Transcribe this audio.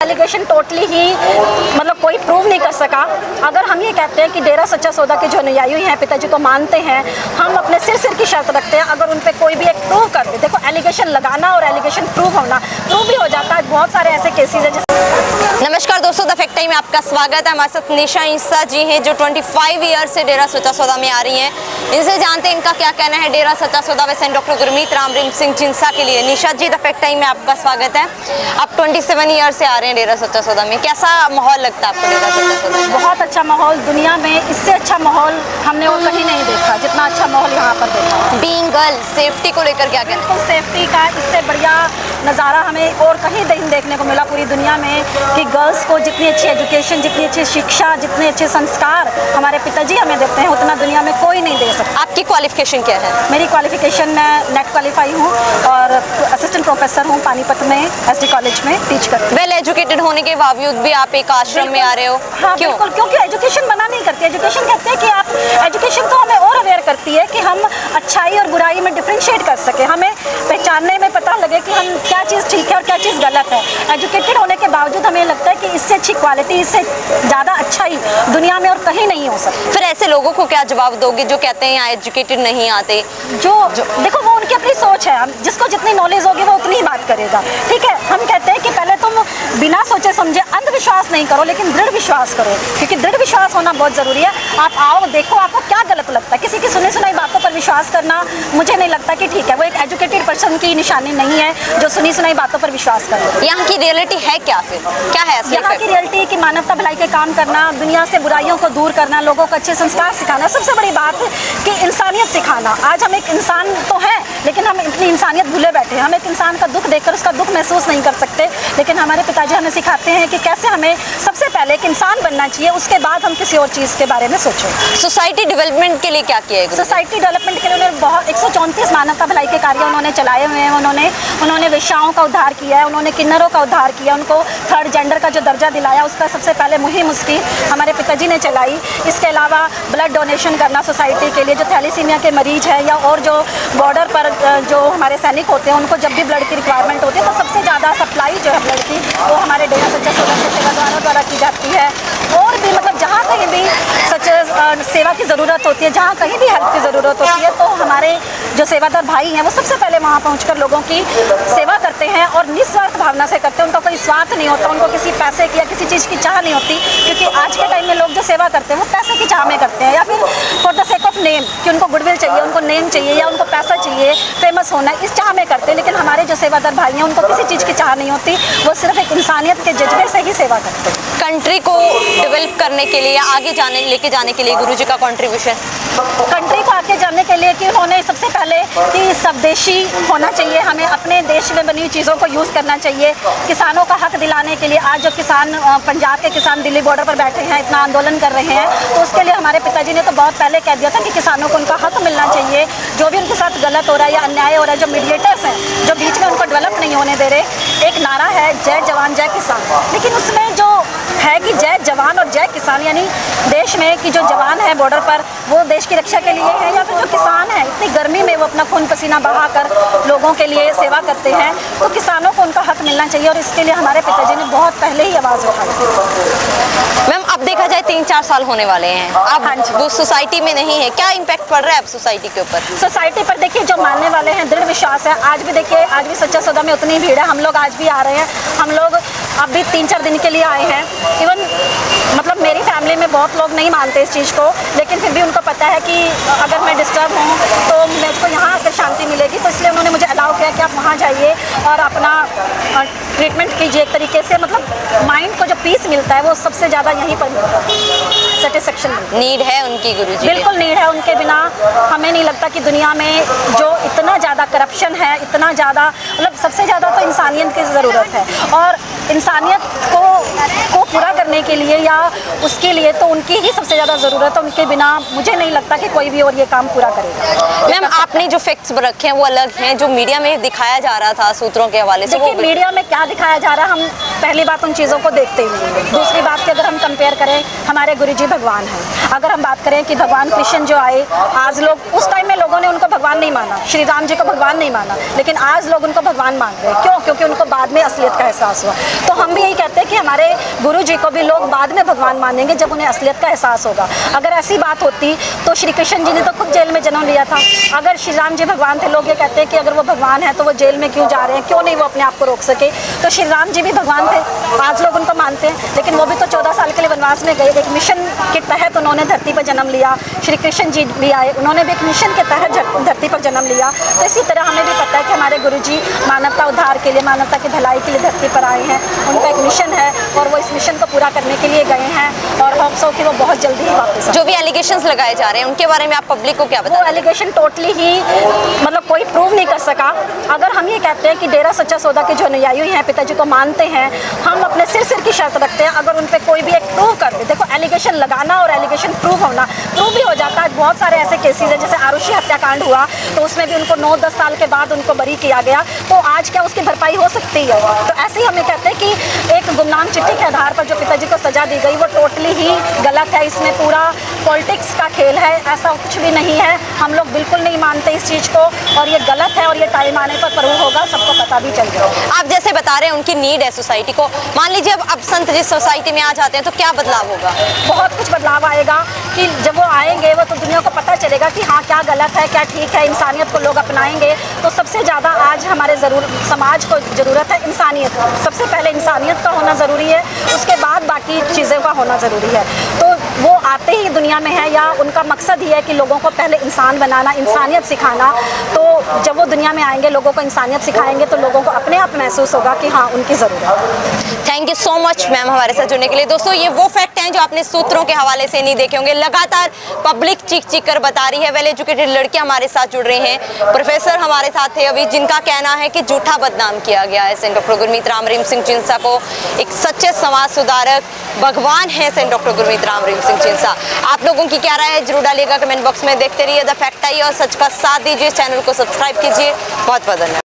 Allegation totally ही मतलब कोई prove नहीं कर सका। अगर हम ये कहते हैं कि डेरा सच्चा सौदा के जो अनुयायी हैं पिताजी को मानते हैं, हम अपने सिर की शर्त रखते हैं, अगर उन पे कोई भी एक प्रूव कर दे। देखो एलिगेशन लगाना और एलिगेशन प्रूव होना, प्रूव भी हो जाता है। बहुत सारे ऐसे केसेस हैं। नमस्कार दोस्तों, द फैक्ट टाइम में आपका स्वागत है। हमारे साथ निशा इंसा जी हैं जो 25 ईयर से डेरा सच्चा सौदा में आ रही हैं। इनसे जानते हैं इनका क्या कहना है डेरा सच्चा सौदा व सेंट डॉक्टर गुरमीत राम रहीम सिंह जिंसा के लिए। निशा जी, द फैक्ट टाइम में आपका स्वागत है। आप 27 ईयर से आ रहे हैं डेरा सच्चा सौदा में, कैसा माहौल लगता है आपको डेरा सच्चा सौदा में? बहुत अच्छा माहौल, दुनिया में इससे अच्छा माहौल हमने और कहीं नहीं देखा जितना अच्छा माहौल यहाँ पर देखा। बीइंग गर्ल, सेफ्टी को लेकर क्या कहना है? बिल्कुल सेफ्टी का इससे बढ़िया नज़ारा हमें और कहीं नहीं देखने को मिला पूरी दुनिया में, कि गर्ल्स को जितनी अच्छी एजुकेशन, जितनी अच्छी शिक्षा, जितने अच्छे संस्कार हमारे पिताजी हमें देते हैं, उतना दुनिया में कोई नहीं दे सकता। आपकी क्वालिफिकेशन क्या है? मेरी क्वालिफिकेशन, मैं नेट क्वालिफाई हूँ और असिस्टेंट प्रोफेसर हूँ पानीपत में एसडी कॉलेज में टीच करती हूँ। वेल एजुकेटेड होने के बावजूद भी आप एक आश्रम में आ रहे हो, हाँ क्यों? बिल्कुल, क्योंकि एजुकेशन मना नहीं करती। एजुकेशन कहते हैं कि आप, एजुकेशन तो हमें और अवेयर करती है कि हम अच्छाई और बुराई में डिफ्रेंशिएट कर सके, हमें पहचानने में पता लगे कि हम क्या चीज़ ठीक है और क्या चीज़ गलत है। एजुकेटेड होने के बावजूद हमें लगता है कि इससे अच्छी क्वालिटी, इससे ज़्यादा अच्छाई दुनिया में और कहीं नहीं हो सकती। फिर ऐसे लोगों को क्या जवाब दोगे जो कहते हैं यहाँ एजुकेटेड नहीं आते? जो देखो, वो उनकी अपनी सोच है। जिसको जितनी नॉलेज होगी वो उतनी ही बात करेगा, ठीक है। हम कहते हैं कि पहले तुम बिना सोचे समझे अंधविश्वास नहीं करो, लेकिन दृढ़ विश्वास करो, क्योंकि दृढ़ विश्वास होना बहुत ज़रूरी है। आप आओ, देखो आपको क्या गलत लगता है। किसी की सुनी सुनाई बातों पर विश्वास करना मुझे नहीं लगता कि ठीक है। वो एक एजुकेटेड पर्सन की निशानी नहीं है जो सुनी सुनाई बातों पर विश्वास करे। यहाँ की रियलिटी है क्या? फिर क्या है असली यहाँ की रियलिटी कि मानवता भलाई के काम करना, दुनिया से बुराइयों को दूर करना, लोगों को अच्छे संस्कार सिखाना, सबसे बड़ी बात कि इंसानियत सिखाना। आज हम एक इंसान तो हैं, लेकिन हम अपनी इंसानियत भूले बैठे हैं। हम एक इंसान का दुख देखकर उसका दुख महसूस नहीं कर सकते, लेकिन हमारे पिताजी हमें सिखाते हैं कि कैसे हमें सबसे पहले एक इंसान बनना चाहिए, उसके बाद हम किसी और चीज़ के बारे में सोचें। सोसाइटी डेवलपमेंट के लिए क्या किया है? सोसाइटी डेवलपमेंट के लिए उन्होंने बहुत 134 मानवता भलाई के कार्य उन्होंने चलाए हुए हैं। उन्होंने वेश्याओं का उद्धार किया है, उन्होंने किन्नरों का उद्धार किया, उनको थर्ड जेंडर का जो दर्जा दिलाया, उसका सबसे पहले मुहिम उसकी हमारे पिताजी ने चलाई। इसके अलावा ब्लड डोनेशन करना सोसाइटी के लिए, जो थैलीसीमिया के मरीज हैं या और जो बॉर्डर पर जो हमारे सैनिक होते हैं, उनको जब भी ब्लड की रिक्वायरमेंट होती है तो सबसे ज़्यादा सप्लाई जो है ब्लड की वो हमारे डेरा सच्चा सौदा के सेवादारों द्वारा की जाती है। और भी मतलब जहाँ कहीं भी सच सेवा की ज़रूरत होती है, जहाँ कहीं भी हेल्प की ज़रूरत होती है, तो हमारे जो सेवादार भाई हैं वो सबसे पहले वहाँ पहुँचकर लोगों की सेवा करते हैं और निस्वार्थ भावना से करते हैं। उनका कोई स्वार्थ नहीं होता, उनको किसी पैसे की या किसी चीज़ की चाह नहीं होती, क्योंकि आज के टाइम में लोग जो सेवा करते हैं वो पैसे की चाह में करते हैं, या फिर for the sake of name, कि उनको गुडविल चाहिए, उनको नेम चाहिए या उनको पैसा चाहिए, फेमस होना, इस चाह में करते हैं। लेकिन हमारे जो सेवादार भाई हैं उनको किसी चीज़ की चाह नहीं होती, वो सिर्फ एक इंसानियत के जज्बे से ही सेवा करते हैं। कंट्री को डेवलप करने के लिए, आगे लेके जाने के लिए गुरुजी का कंट्रीब्यूशन? कंट्री को आगे जाने के लिए कि उन्होंने सबसे पहले कि स्वदेशी होना चाहिए, हमें अपने देश में बनी चीज़ों को यूज़ करना चाहिए। किसानों का हक दिलाने के लिए आज जो किसान, पंजाब के किसान दिल्ली बॉर्डर पर बैठे हैं, इतना आंदोलन कर रहे हैं, तो उसके लिए हमारे पिताजी ने तो बहुत पहले कह दिया था कि किसानों को उनका हक मिलना चाहिए। जो भी उनके साथ गलत हो रहा है या अन्याय हो रहा है, जो मीडिएटर्स हैं जो बीच में उनको डेवलप नहीं होने दे रहे, एक नारा है जय जवान जय किसान, लेकिन उसमें जो है कि जय जवान और जय किसान, यानी देश में कि जो जवान है बॉर्डर पर वो देश की रक्षा के लिए है, या फिर जो किसान है इतनी गर्मी में वो अपना खून पसीना बहाकर लोगों के लिए सेवा करते हैं, तो किसानों को उनका हक मिलना चाहिए। और इसके लिए हमारे पिताजी ने बहुत पहले ही आवाज़ उठाई। मैम, अब देखा जाए 3-4 साल होने वाले हैं, अब वो सोसाइटी में नहीं है, क्या इम्पैक्ट पड़ रहा है अब सोसाइटी के ऊपर? सोसाइटी पर देखिए, जो मानने वाले हैं दृढ़ विश्वास है। आज भी देखिए, आज भी सच्चा सौदा में उतनी भीड़ है। हम लोग आज भी आ रहे हैं, हम लोग अब भी 3-4 दिन के लिए आए हैं। इवन मतलब मेरी फैमिली में बहुत लोग नहीं मानते इस चीज़ को, लेकिन फिर भी उनको पता है कि अगर मैं डिस्टर्ब हूँ तो मुझको यहाँ आकर शांति मिलेगी, तो इसलिए उन्होंने मुझे अलाउ किया कि आप वहाँ जाइए और अपना ट्रीटमेंट कीजिए एक तरीके से। मतलब माइंड को जो पीस मिलता है वो सबसे ज़्यादा यहीं पर मिलता है, सेटिस्फेक्शन नीड है उनकी गुरुजी, बिल्कुल नीड है। उनके बिना हमें नहीं लगता कि दुनिया में जो इतना ज़्यादा करप्शन है, इतना ज़्यादा, मतलब सबसे ज़्यादा तो इंसानियत की ज़रूरत है, और इंसानियत को पूरा करने के लिए या उसके लिए तो उनकी ही सबसे ज़्यादा ज़रूरत है। उनके बिना मुझे नहीं लगता कि कोई भी और ये काम पूरा करेगा। मैम, आपने जो फैक्ट्स रखे हैं वो अलग हैं, जो मीडिया में दिखाया जा रहा था सूत्रों के हवाले से। देखिए, मीडिया में क्या दिखाया जा रहा है, हम पहली बात उन चीज़ों को देखते ही नहीं। दूसरी बात कि अगर हम कंपेयर करें, हमारे गुरुजी भगवान हैं। अगर हम बात करें कि भगवान कृष्ण जो आए, आज लोग, उस टाइम में लोगों ने उनको भगवान नहीं माना, श्री राम जी को भगवान नहीं माना, लेकिन आज लोग उनको भगवान मान रहे हैं। क्यों? क्योंकि उनको बाद में असलियत का एहसास हुआ। तो हम भी यही कहते हैं कि हमारे गुरु जी को भी लोग बाद में भगवान मानेंगे जब उन्हें असलियत का एहसास होगा। अगर ऐसी बात होती तो श्री कृष्ण जी ने तो खुद जेल में जन्म लिया था। अगर श्री राम जी भगवान थे, लोग ये कहते हैं कि अगर वो भगवान है तो वो जेल में क्यों जा रहे हैं, क्यों नहीं वो अपने आप को रोक सके। तो श्री राम जी भी भगवान थे, आज लोग उनको मानते हैं, लेकिन वो भी तो 14 साल के लिए वनवास में गए, एक मिशन के तहत उन्होंने धरती पर जन्म लिया। श्री कृष्ण जी भी आए, उन्होंने भी एक मिशन के तहत धरती पर जन्म लिया। तो इसी तरह हमें भी पता है कि हमारे गुरुजी मानवता उद्धार के लिए, मानवता की भलाई के लिए धरती पर आए हैं। उनका एक मिशन है और वो इस मिशन को पूरा करने के लिए गए हैं और होप सो कि वो बहुत जल्दी ही वापस आए। जो भी एलिगेशंस लगाए जा रहे हैं उनके बारे में आप पब्लिक को क्या वो बताएं? एलिगेशन टोटली ही मतलब कोई प्रूव नहीं कर सका। अगर हम ये कहते हैं कि डेरा सच्चा सौदा के जो अनुयायी हैं, पिताजी को मानते हैं, हम अपने सिर की शर्त रखते हैं, अगर उन पे कोई भी एक प्रूव कर दे। देखो, एलिगेशन लगाना और एलिगेशन प्रूव होना, प्रूव भी हो जाता है। बहुत सारे ऐसे केसेस हैं, जैसे आरुषि हत्याकांड हुआ तो उसमें भी उनको 9-10 साल के बाद उनको बरी किया गया, तो आज क्या उसकी भरपाई हो सकती है? तो ऐसे ही हमें कहते हैं कि एक गुमनाम चिट्ठी के आधार पर जो पिताजी को सजा दी गई वो टोटली ही गलत है। इसमें पूरा पॉलिटिक्स का खेल है, ऐसा कुछ भी नहीं है। हम लोग बिल्कुल नहीं मानते इस चीज़ को और ये गलत है और ये टाइम आने पर प्रूव होगा, सबको पता भी चल जाएगा। आप जैसे बता रहे हैं उनकी नीड है सोसाइटी को, मान लीजिए अब संत जिस सोसाइटी में आ जाते हैं तो क्या बदलाव होगा? बहुत कुछ बदलाव आएगा कि जब वो आएंगे वो तो दुनिया को पता चलेगा कि हाँ क्या गलत है क्या ठीक है। इंसानियत को लोग अपनाएंगे। तो सबसे ज़्यादा आज हमारे समाज को ज़रूरत है इंसानियत। सबसे पहले इंसानियत का होना ज़रूरी है, उसके बाद बाकी चीज़ों का होना ज़रूरी है। तो वो आते ही दुनिया में है या उनका मकसद ही है कि लोगों को पहले इंसान बनाना, इंसानियत सिखाना। तो जब वो दुनिया में आएंगे, लोगों को इंसानियत सिखाएंगे तो लोगों को अपने आप महसूस होगा कि हाँ उनकी ज़रूरत है। Thank you so much ma'am हमारे साथ जुड़ने के लिए। दोस्तों, ये वो फैक्ट हैं जो आपने सूत्रों के हवाले से नहीं देखे होंगे। लगातार पब्लिक चीख कर बता रही है, वेल एजुकेटेड लड़कियां हमारे साथ जुड़ रही हैं। प्रोफेसर हमारे साथ थे अभी, जिनका कहना है कि झूठा बदनाम किया गया है सेंट डॉक्टर गुरमीत राम रहीम सिंह चिंसा को। एक सच्चे समाज सुधारक भगवान है सेंट डॉक्टर गुरमीत राम रहीम सिंह चिंसा। आप लोगों की क्या राय है जरूर डालिएगा कमेंट बॉक्स में। देखते रहिए द फैक्ट आई और सच का साथ दीजिए, चैनल को सब्सक्राइब कीजिए। बहुत बहुत धन्यवाद।